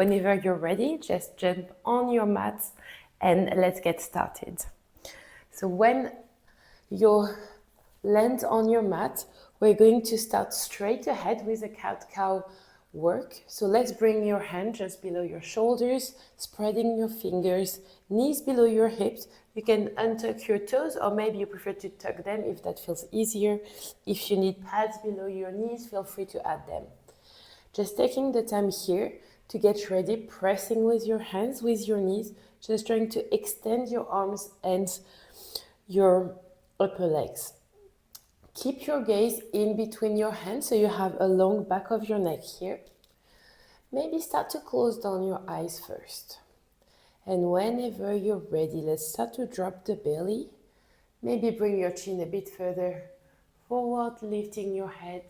whenever you're ready, just jump on your mat and let's get started. So when you land on your mat, we're going to start straight ahead with a cat-cow work. So let's bring your hand just below your shoulders, spreading your fingers, knees below your hips. You can untuck your toes, or maybe you prefer to tuck them if that feels easier. If you need pads below your knees, feel free to add them. Just taking the time here to get ready, pressing with your hands, with your knees, just trying to extend your arms and your upper legs. Keep your gaze in between your hands so you have a long back of your neck here. Maybe start to close down your eyes first. And whenever you're ready, let's start to drop the belly. Maybe bring your chin a bit further forward, lifting your head.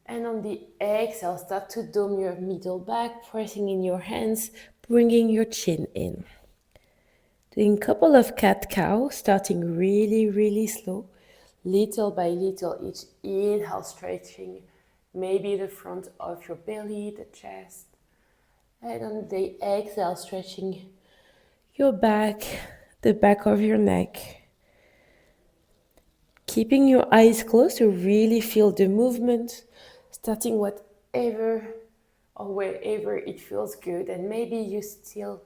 And on the exhale, start to dome your middle back, pressing in your hands, bringing your chin in. Doing a couple of cat-cow, starting really, really slow. Little by little, each inhale, stretching maybe the front of your belly, the chest. And on the exhale, stretching your back, the back of your neck. Keeping your eyes closed to really feel the movement, starting whatever or wherever it feels good. And maybe you still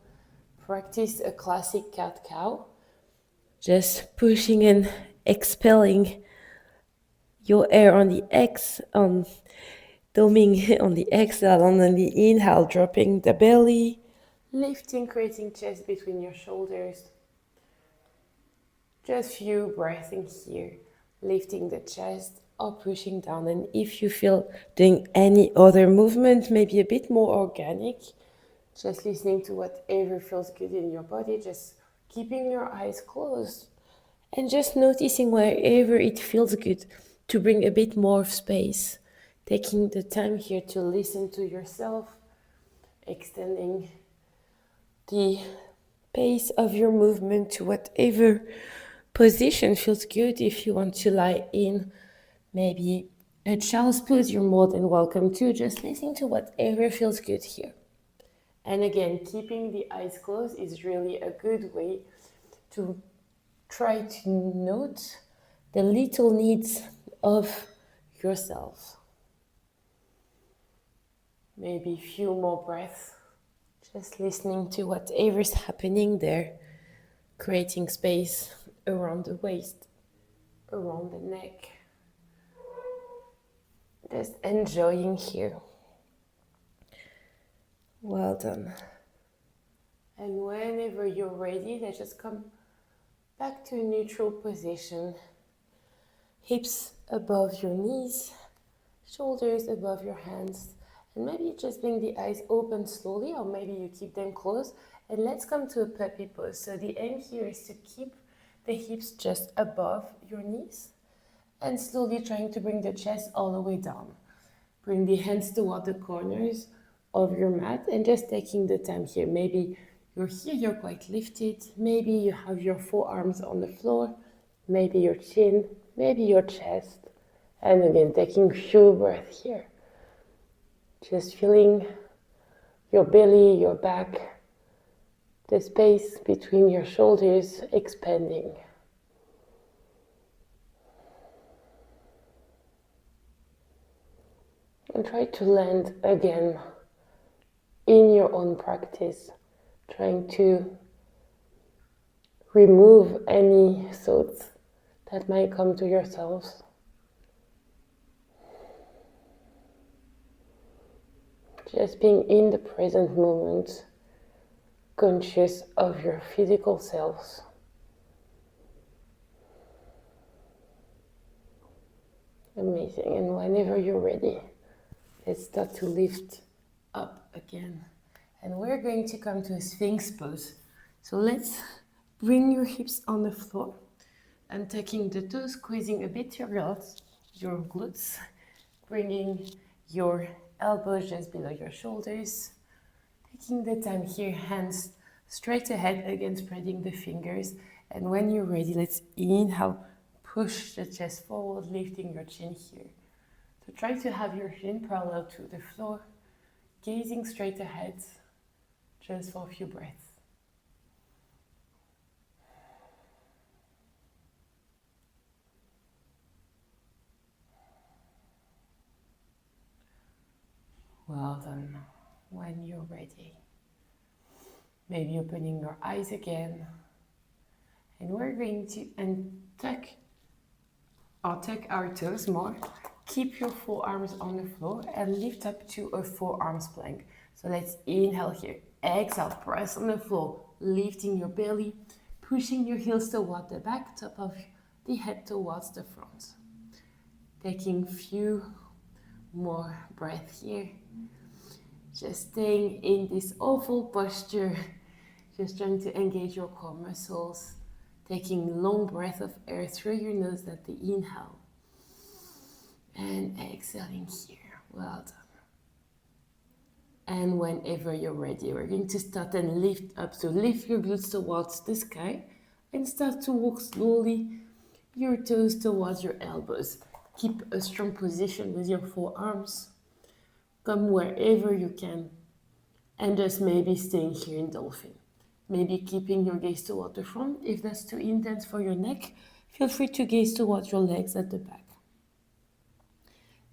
practice a classic cat-cow, just pushing and expelling your air on the doming on the exhale, and on the inhale, dropping the belly, lifting, creating chest between your shoulders. Just few breathing here, lifting the chest or pushing down. And if you feel doing any other movement, maybe a bit more organic, just listening to whatever feels good in your body, just keeping your eyes closed and just noticing wherever it feels good to bring a bit more of space. Taking the time here to listen to yourself, extending the pace of your movement to whatever position feels good. If you want to lie in maybe a child's pose, you're more than welcome to. Just listening to whatever feels good here. And again, keeping the eyes closed is really a good way to try to note the little needs of yourself. Maybe a few more breaths, just listening to whatever's happening there, creating space around the waist, around the neck. Just enjoying here. Well done. And whenever you're ready, let's just come back to a neutral position. Hips above your knees, shoulders above your hands. And maybe just bring the eyes open slowly, or maybe you keep them closed. And let's come to a puppy pose. So the aim here is to keep the hips just above your knees and slowly trying to bring the chest all the way down. Bring the hands toward the corners of your mat and just taking the time here. Maybe you're here, you're quite lifted. Maybe you have your forearms on the floor. Maybe your chin, maybe your chest. And again, taking a few breaths here. Just feeling your belly, your back, the space between your shoulders expanding. And try to land again in your own practice, trying to remove any thoughts that might come to yourselves. Just being in the present moment, conscious of your physical selves. Amazing. And whenever you're ready, let's start to lift up again. And we're going to come to a Sphinx pose. So let's bring your hips on the floor and taking the toes, squeezing a bit your glutes, bringing your elbows just below your shoulders. Taking the time here, hands straight ahead, again spreading the fingers. And when you're ready, let's inhale, push the chest forward, lifting your chin here. So try to have your chin parallel to the floor. gazing straight ahead just for a few breaths. Well done. When you're ready, maybe opening your eyes again. And we're going to tuck our toes more. Keep your forearms on the floor and lift up to a forearms plank. So let's inhale here. Exhale, press on the floor, lifting your belly, pushing your heels toward the back, top of the head towards the front. Taking a few more breaths here. Just staying in this oval posture. Just trying to engage your core muscles. Taking long breath of air through your nose at the inhale. And exhaling here. Well done. And whenever you're ready, we're going to start and lift up. So lift your glutes towards the sky and start to walk slowly your toes towards your elbows. Keep a strong position with your forearms. Come wherever you can. And just maybe staying here in dolphin. Maybe keeping your gaze toward the front. If that's too intense for your neck, feel free to gaze towards your legs at the back.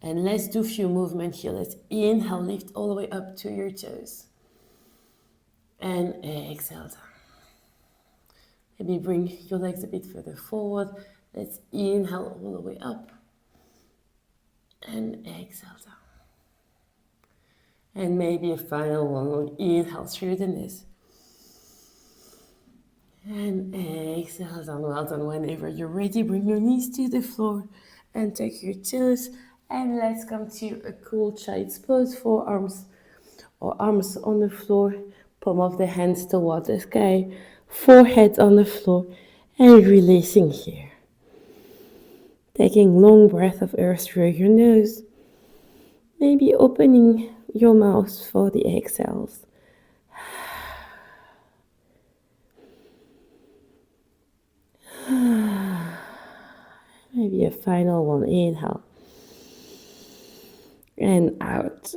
And let's do a few movements here. Let's inhale, lift all the way up to your toes. And exhale down. Maybe bring your legs a bit further forward. Let's inhale all the way up. And exhale down. And maybe a final one. Inhale through the nose. And exhale down. Well done. Whenever you're ready, bring your knees to the floor and take your toes. And let's come to a cool child's pose. Forearms or arms on the floor. Palm of the hands towards the sky. Forehead on the floor. And releasing here. Taking long breath of air through your nose. Maybe opening your mouth for the exhales. Maybe a final one. Inhale. And out.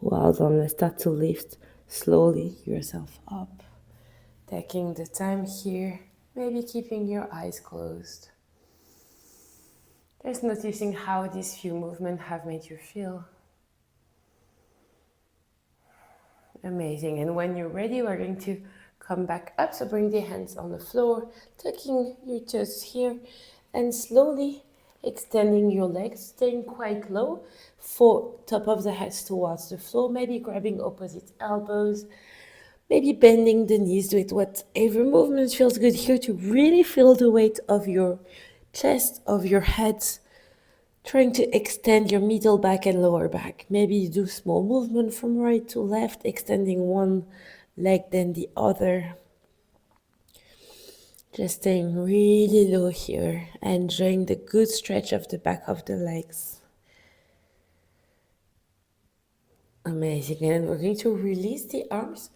Well done. Let's start to lift slowly yourself up. Taking the time here. Maybe keeping your eyes closed. Just noticing how these few movements have made you feel. Amazing. And when you're ready, we're going to come back up. So bring the hands on the floor, tucking your toes here, and slowly extending your legs, staying quite low, for top of the head towards the floor, maybe grabbing opposite elbows, maybe bending the knees. Do it whatever movement feels good here to really feel the weight of your chest, of your head, trying to extend your middle back and lower back. Maybe you do small movement from right to left, extending one leg then the other. Just staying really low here, enjoying the good stretch of the back of the legs. Amazing. And we're going to release the arms,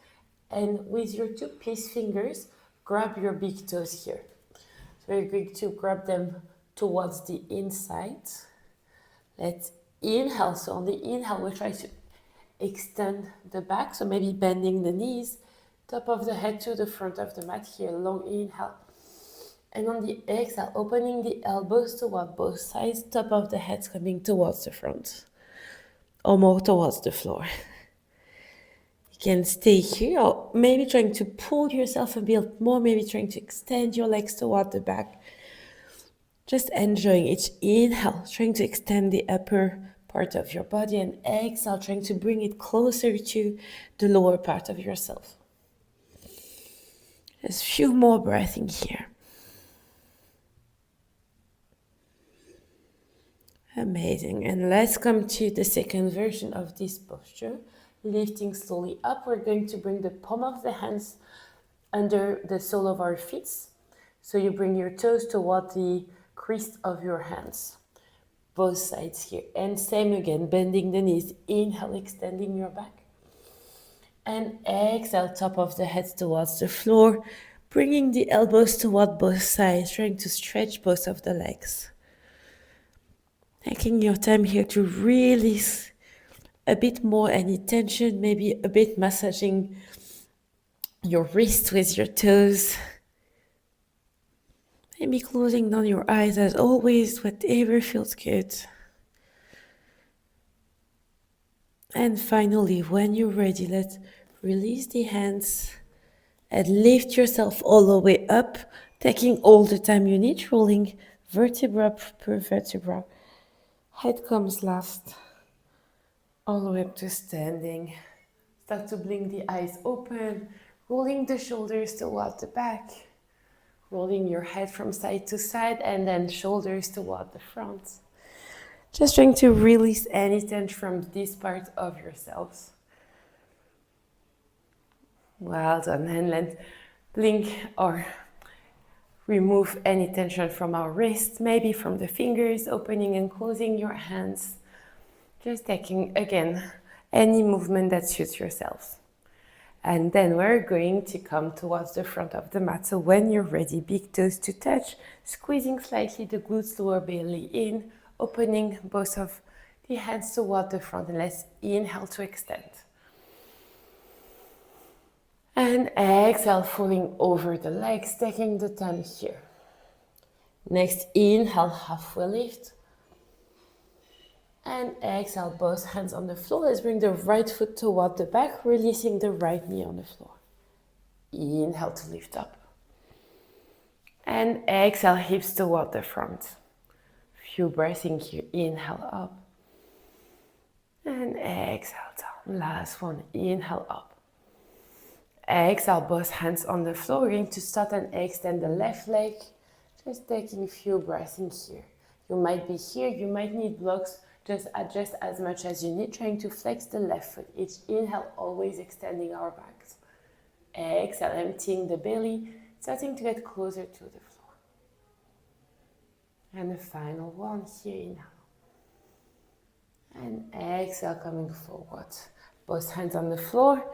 and with your two peace fingers, grab your big toes here. So you're going to grab them towards the inside. Let's inhale. So on the inhale, we'll try to extend the back. So maybe bending the knees, top of the head to the front of the mat here. Long inhale. And on the exhale, opening the elbows toward both sides, top of the head coming towards the front. Or more towards the floor. You can stay here, or maybe trying to pull yourself a bit more, maybe trying to extend your legs toward the back. Just enjoying each inhale, trying to extend the upper part of your body, and exhale, trying to bring it closer to the lower part of yourself. Just a few more breaths in here. Amazing. And let's come to the second version of this posture. Lifting slowly up, we're going to bring the palm of the hands under the sole of our feet. So you bring your toes toward the crease of your hands. Both sides here. And same again, bending the knees. Inhale, extending your back. And exhale, top of the head towards the floor. Bringing the elbows toward both sides, trying to stretch both of the legs. taking your time here to release a bit more any tension, maybe a bit massaging your wrist with your toes. Maybe closing down your eyes as always, whatever feels good. And finally, when you're ready, let's release the hands and lift yourself all the way up, taking all the time you need, rolling vertebra per vertebra. Head comes last, all the way up to standing. Start to blink the eyes open, rolling the shoulders toward the back, rolling your head from side to side, and then shoulders toward the front. Just trying to release any tension from this part of yourselves. Well done. And let's blink or remove any tension from our wrists, maybe from the fingers, opening and closing your hands. Just taking, again, any movement that suits yourselves. And then we're going to come towards the front of the mat. So when you're ready, big toes to touch, squeezing slightly the glutes, lower belly in, opening both of the hands toward the front, and let's inhale to extend. And exhale, falling over the legs, taking the time here. Next, inhale, halfway lift. And exhale, both hands on the floor. Let's bring the right foot toward the back, releasing the right knee on the floor. Inhale to lift up. And exhale, hips toward the front. Few breaths in here. Inhale up. And exhale down. Last one. Inhale up. Exhale, both hands on the floor. We're going to start and extend the left leg. Just taking a few breaths in here. You might be here, you might need blocks. Just adjust as much as you need, trying to flex the left foot. Each inhale, always extending our backs. Exhale, emptying the belly, starting to get closer to the floor. And the final one here, inhale. And exhale, coming forward. Both hands on the floor,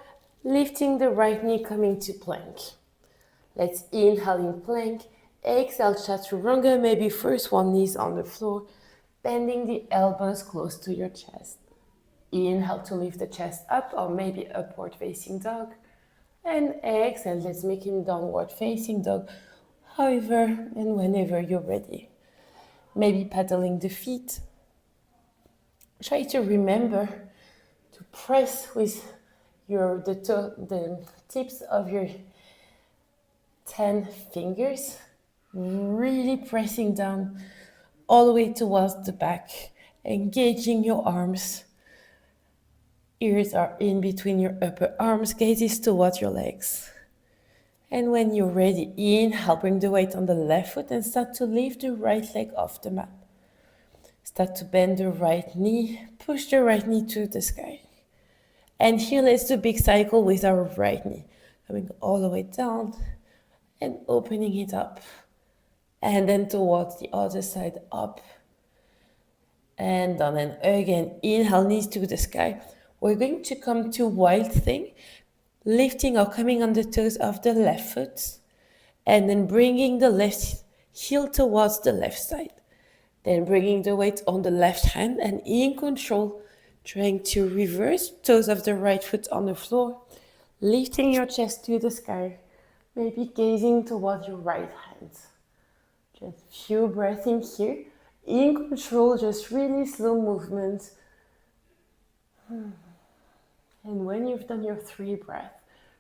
lifting the right knee, coming to plank. Let's inhale in plank. Exhale, chaturanga. Maybe first one knees on the floor, bending the elbows close to your chest. Inhale to lift the chest up, or maybe upward facing dog. And exhale, let's make it downward facing dog, however and whenever you're ready. Maybe paddling the feet. Try to remember to press with the tips of your 10 fingers, really pressing down all the way towards the back, engaging your arms. Ears are in between your upper arms, gaze is towards your legs. And when you're ready, inhale, bring the weight on the left foot and start to lift the right leg off the mat. Start to bend the right knee, push the right knee to the sky. And here let's do a big cycle with our right knee. Coming all the way down and opening it up. And then towards the other side, up and down. And again, inhale, knees to the sky. We're going to come to wild thing, lifting or coming on the toes of the left foot, and then bringing the left heel towards the left side. Then bringing the weight on the left hand and in control, trying to reverse toes of the right foot on the floor, lifting your chest to the sky, maybe gazing towards your right hand. Just few breaths in here, in control, just really slow movement. And when you've done your 3 breaths,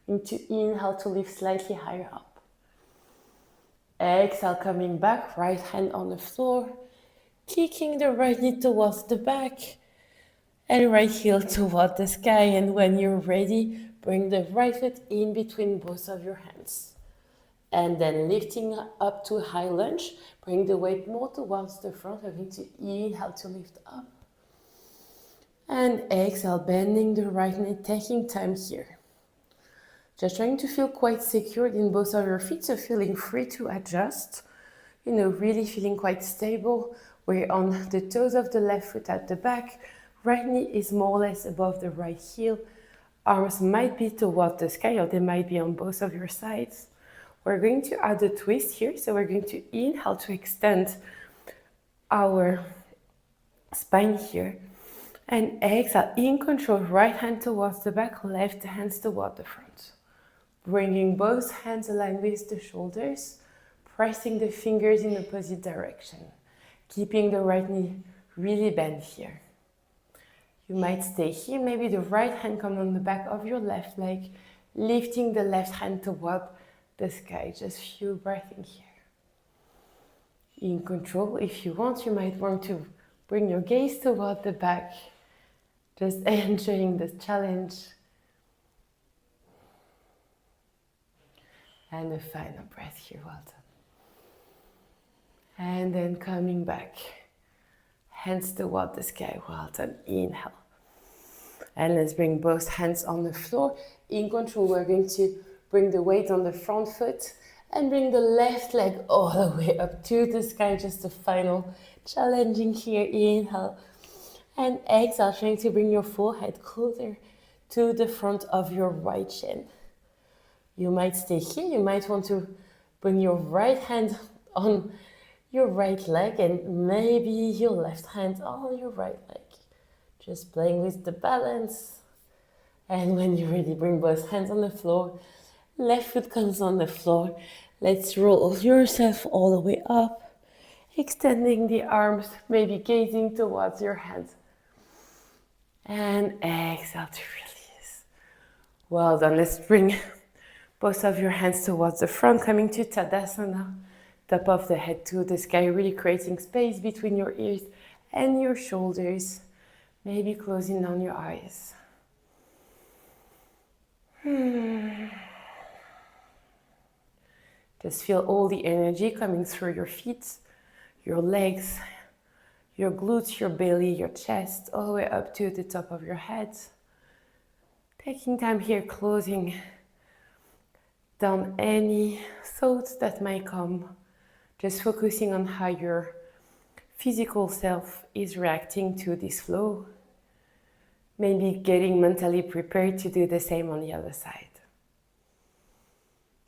you need to inhale to lift slightly higher up. Exhale, coming back, right hand on the floor, kicking the right knee towards the back, and right heel toward the sky. And when you're ready, bring the right foot in between both of your hands. And then lifting up to high lunge, bring the weight more towards the front. We're going to inhale to lift up. And exhale, bending the right knee, taking time here. Just trying to feel quite secured in both of your feet, so feeling free to adjust. Really feeling quite stable. We're on the toes of the left foot at the back. Right knee is more or less above the right heel. Arms might be toward the sky, or they might be on both of your sides. We're going to add a twist here, so we're going to inhale to extend our spine here. And exhale, in control, right hand towards the back, left hands towards the front. Bringing both hands aligned with the shoulders, pressing the fingers in opposite direction. Keeping the right knee really bent here. You might stay here, maybe the right hand comes on the back of your left leg, lifting the left hand toward the sky. Just few breathing here. In control, if you want, you might want to bring your gaze toward the back, just enjoying the challenge. And a final breath here, well done. And then coming back, hands toward the sky, well done, inhale. And let's bring both hands on the floor. In control, we're going to bring the weight on the front foot and bring the left leg all the way up to the sky. Just a final challenging here. Inhale. And exhale, trying to bring your forehead closer to the front of your right shin. You might stay here. You might want to bring your right hand on your right leg and maybe your left hand on your right leg. Just playing with the balance. And when you're ready, bring both hands on the floor. Left foot comes on the floor. Let's roll yourself all the way up. Extending the arms, maybe gazing towards your hands. And exhale to release. Well done. Let's bring both of your hands towards the front, coming to Tadasana. Top of the head to the sky, really creating space between your ears and your shoulders. Maybe closing down your eyes. Just feel all the energy coming through your feet, your legs, your glutes, your belly, your chest, all the way up to the top of your head. Taking time here, closing down any thoughts that might come. Just focusing on how your physical self is reacting to this flow. Maybe getting mentally prepared to do the same on the other side.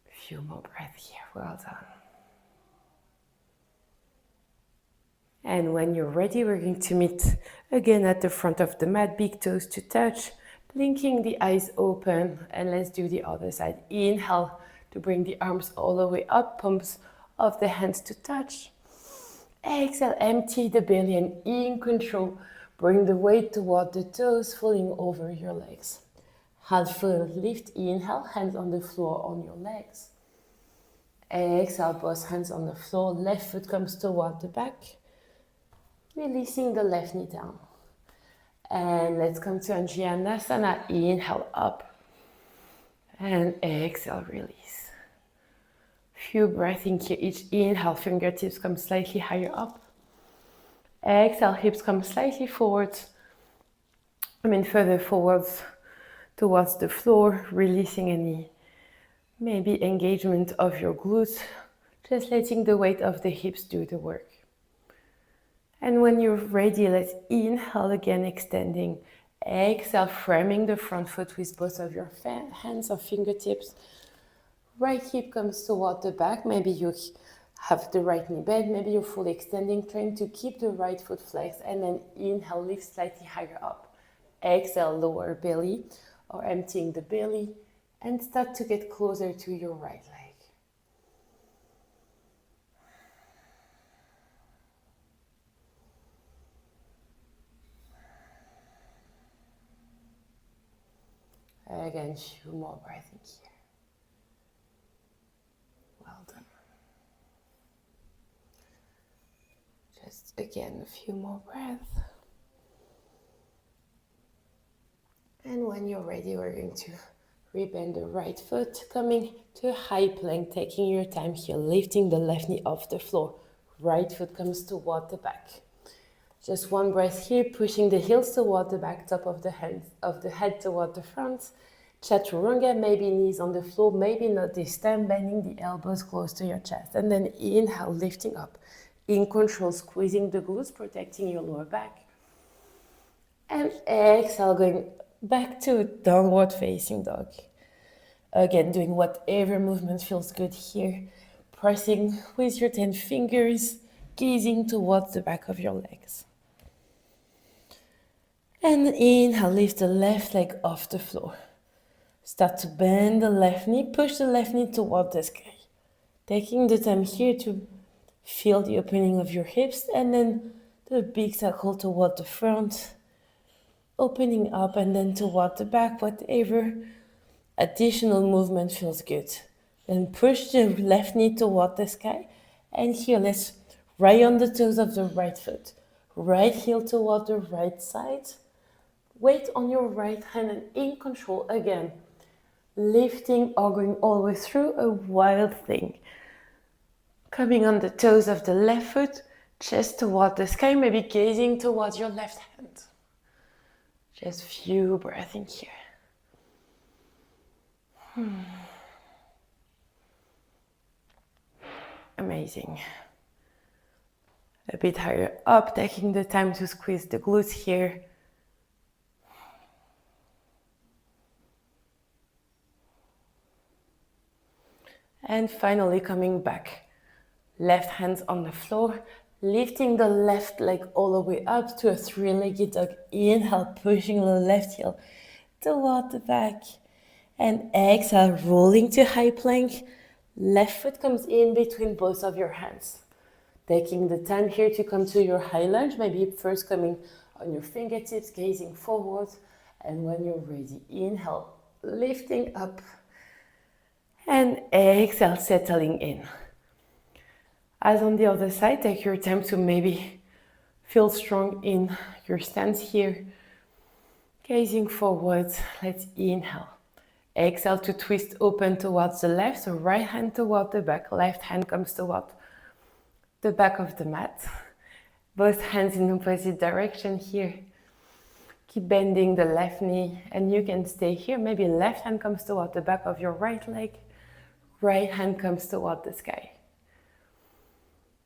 A few more breaths here, well done. And when you're ready, we're going to meet again at the front of the mat, big toes to touch, blinking the eyes open, and let's do the other side. Inhale to bring the arms all the way up, palms of the hands to touch. Exhale, empty the belly and in control, bring the weight toward the toes, falling over your legs. Half full lift, inhale, hands on the floor on your legs. Exhale, both hands on the floor, left foot comes toward the back. Releasing the left knee down. And let's come to Anjaneyasana, inhale up. And exhale, release. Few breaths in here, each inhale, fingertips come slightly higher up. Exhale, hips come slightly forwards. Further forwards towards the floor, releasing any maybe engagement of your glutes. Just letting the weight of the hips do the work. And when you're ready, let's inhale again, extending. Exhale, framing the front foot with both of your hands or fingertips. Right hip comes toward the back. Maybe you have the right knee bent. Maybe you're fully extending, trying to keep the right foot flexed. And then inhale, lift slightly higher up. Exhale, lower belly or emptying the belly. And start to get closer to your right leg. Again, few more breaths in here. Well done. Just again, a few more breaths. And when you're ready, we're going to rebend the right foot, coming to a high plank, taking your time here, lifting the left knee off the floor. Right foot comes toward the back. Just one breath here, pushing the heels toward the back, top of the head toward the front. Chaturanga, maybe knees on the floor, maybe not this time, bending the elbows close to your chest. And then inhale, lifting up. In control, squeezing the glutes, protecting your lower back. And exhale, going back to downward facing dog. Again, doing whatever movement feels good here. Pressing with your 10 fingers, gazing towards the back of your legs. And inhale, lift the left leg off the floor. Start to bend the left knee, push the left knee toward the sky. Taking the time here to feel the opening of your hips and then the big circle toward the front, opening up and then toward the back, whatever additional movement feels good. Then push the left knee toward the sky. And here, let's right on the toes of the right foot. Right heel toward the right side. Weight on your right hand and in control again. Lifting or going all the way through a wild thing. Coming on the toes of the left foot, chest toward the sky, maybe gazing towards your left hand. Just few breaths in here. Amazing. A bit higher up, taking the time to squeeze the glutes here. And finally coming back. Left hand on the floor, lifting the left leg all the way up to a three-legged dog. Inhale, pushing the left heel toward the back. And exhale, rolling to high plank. Left foot comes in between both of your hands. Taking the time here to come to your high lunge, maybe first coming on your fingertips, gazing forward. And when you're ready, inhale, lifting up. And exhale, settling in. As on the other side, take your time to maybe feel strong in your stance here. Gazing forward, let's inhale. Exhale to twist open towards the left, so right hand toward the back, left hand comes toward the back of the mat. Both hands in opposite direction here. Keep bending the left knee and you can stay here. Maybe left hand comes toward the back of your right leg, right hand comes toward the sky.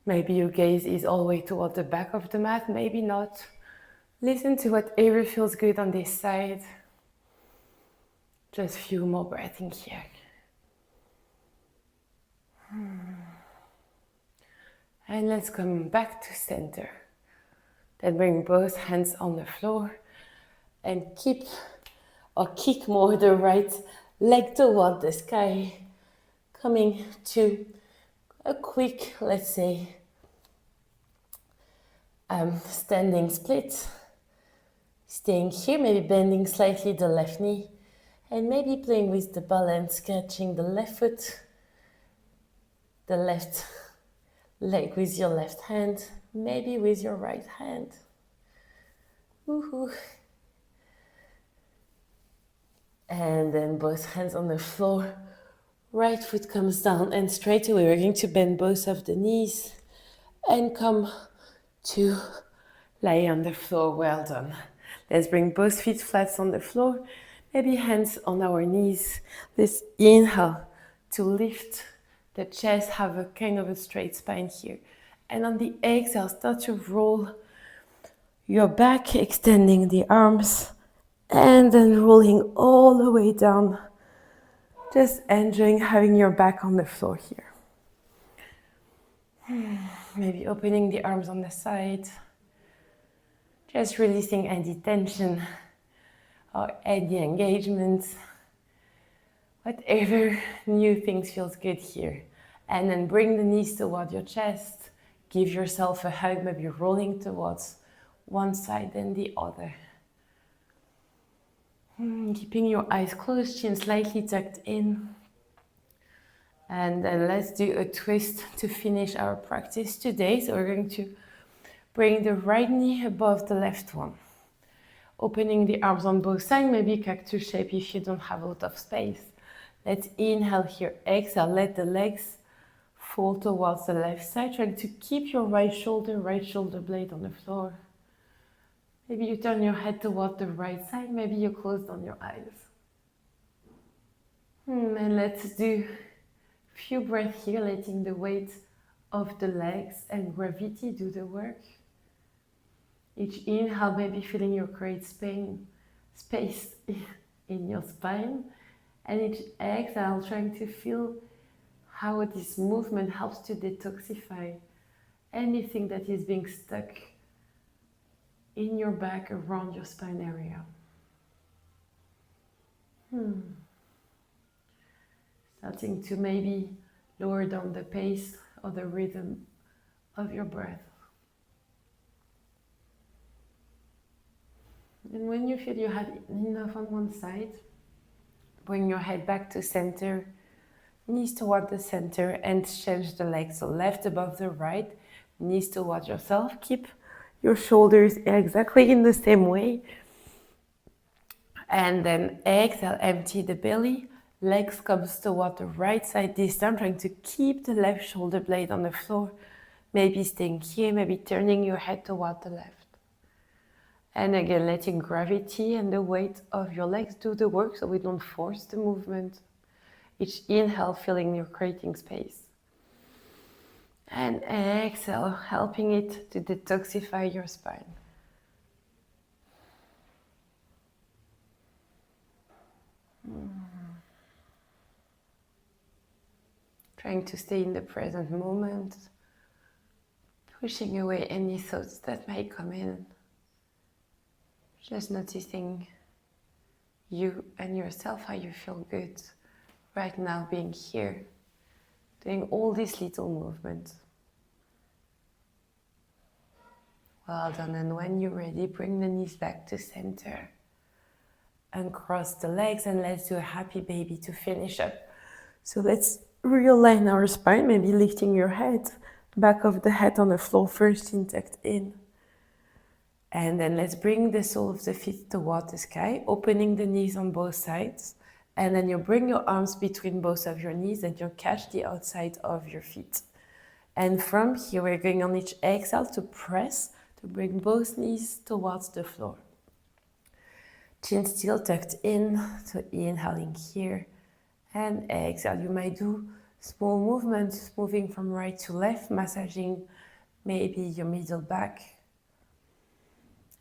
Maybe your gaze is all the way toward the back of the mat, maybe not. Listen to whatever feels good on this side. Just a few more breaths in here. And let's come back to center. Then bring both hands on the floor and keep or kick more the right leg toward the sky. Coming to a quick, let's say, standing split. Staying here, maybe bending slightly the left knee and maybe playing with the balance, catching the left foot, the left leg with your left hand, maybe with your right hand. Woohoo. And then both hands on the floor. Right foot comes down and straight away we're going to bend both of the knees and come to lie on the floor. Well done. Let's bring both feet flat on the floor. Maybe hands on our knees. Let's inhale to lift the chest, have a kind of a straight spine here. And on the exhale, start to roll your back, extending the arms and then rolling all the way down. Just enjoying having your back on the floor here. Maybe opening the arms on the side. Just releasing any tension or any engagement. Whatever new things feels good here. And then bring the knees toward your chest. Give yourself a hug, maybe rolling towards one side and the other. Keeping your eyes closed, chin slightly tucked in. And then let's do a twist to finish our practice today. So we're going to bring the right knee above the left one. Opening the arms on both sides, maybe cactus shape if you don't have a lot of space. Let's inhale here, exhale, let the legs fall towards the left side. Try to keep your right shoulder blade on the floor. Maybe you turn your head toward the right side, maybe you close down your eyes. And let's do a few breaths here, letting the weight of the legs and gravity do the work. Each inhale, maybe feeling your create space in your spine. And each exhale, trying to feel how this movement helps to detoxify anything that is being stuck in your back, around your spine area. Starting to maybe lower down the pace or the rhythm of your breath. And when you feel you have enough on one side, bring your head back to center, knees toward the center, and change the legs. So left above the right, knees toward yourself. Keep your shoulders exactly in the same way. And then exhale, empty the belly. Legs comes toward the right side this time, trying to keep the left shoulder blade on the floor. Maybe staying here, maybe turning your head toward the left. And again, letting gravity and the weight of your legs do the work so we don't force the movement. Each inhale, feeling you're creating space. And exhale, helping it to detoxify your spine. Trying to stay in the present moment, pushing away any thoughts that may come in. Just noticing you and yourself, how you feel good right now being here, doing all these little movements. Well done, and when you're ready, bring the knees back to center. Uncross the legs and let's do a happy baby to finish up. So let's realign our spine, maybe lifting your head, back of the head on the floor first, intact in. And then let's bring the sole of the feet toward the sky, opening the knees on both sides. And then you bring your arms between both of your knees and you catch the outside of your feet. And from here, we're going on each exhale to press, to bring both knees towards the floor. Chin still tucked in, so inhaling here. And exhale. You might do small movements, moving from right to left, massaging maybe your middle back.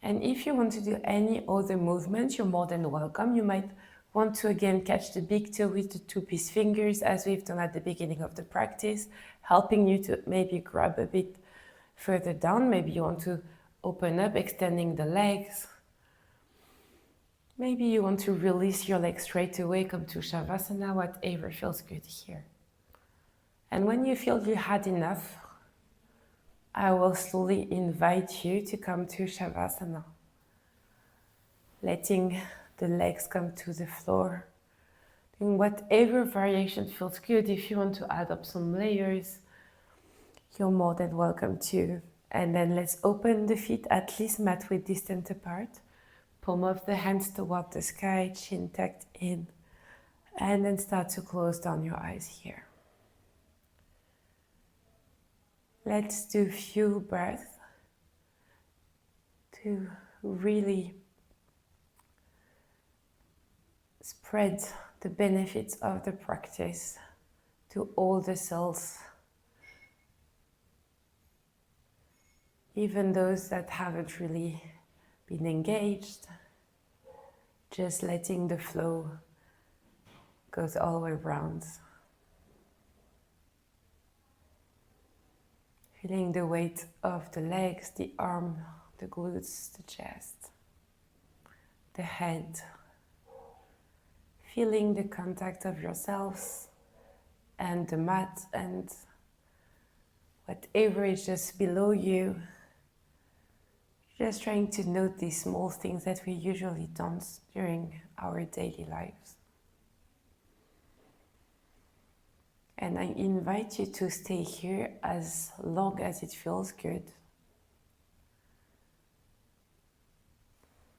And if you want to do any other movement, you're more than welcome. You might want to again catch the big toe with the two-piece fingers as we've done at the beginning of the practice, helping you to maybe grab a bit further down. Maybe you want to open up, extending the legs. Maybe you want to release your legs straight away, come to Shavasana, whatever feels good here. And when you feel you had enough, I will slowly invite you to come to Shavasana. Letting the legs come to the floor. Doing whatever variation feels good. If you want to add up some layers, you're more than welcome to. And then let's open the feet at least mat width distant apart. Palm of the hands toward the sky, chin tucked in. And then start to close down your eyes here. Let's do a few breaths to really spread the benefits of the practice to all the cells, even those that haven't really been engaged, just letting the flow go all the way around. Feeling the weight of the legs, the arm, the glutes, the chest, the head. Feeling the contact of yourselves and the mat and whatever is just below you. Just trying to note these small things that we usually don't during our daily lives. And I invite you to stay here as long as it feels good.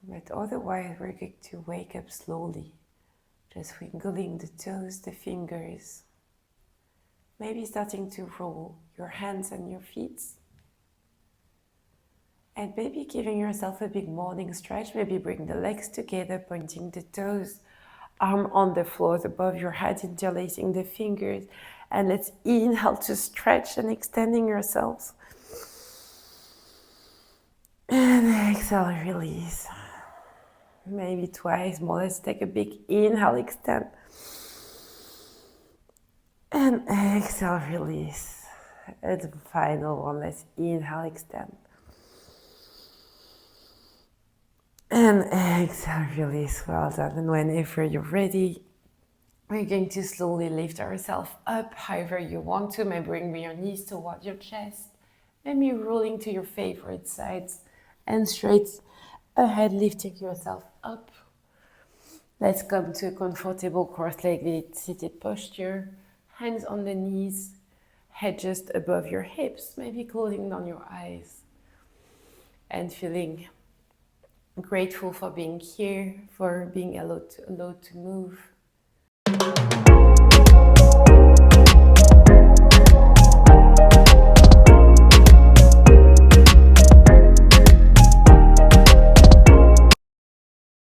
But otherwise, we're going to wake up slowly, just wiggling the toes, the fingers. Maybe starting to roll your hands and your feet. And maybe giving yourself a big morning stretch. Maybe bring the legs together, pointing the toes, arm on the floor above your head, interlacing the fingers. And let's inhale to stretch and extending yourselves. And exhale, release. Maybe twice more. Let's take a big inhale, extend. And exhale, release. And the final one, let's inhale, extend. And exhale, release. Well done. And whenever you're ready, we're going to slowly lift ourselves up however you want to. Maybe bring your knees towards your chest. Maybe rolling to your favorite sides and straight ahead, lifting yourself up. Let's come to a comfortable cross-legged seated posture. Hands on the knees, head just above your hips, maybe closing down your eyes. And feeling grateful for being here, for being allowed to move.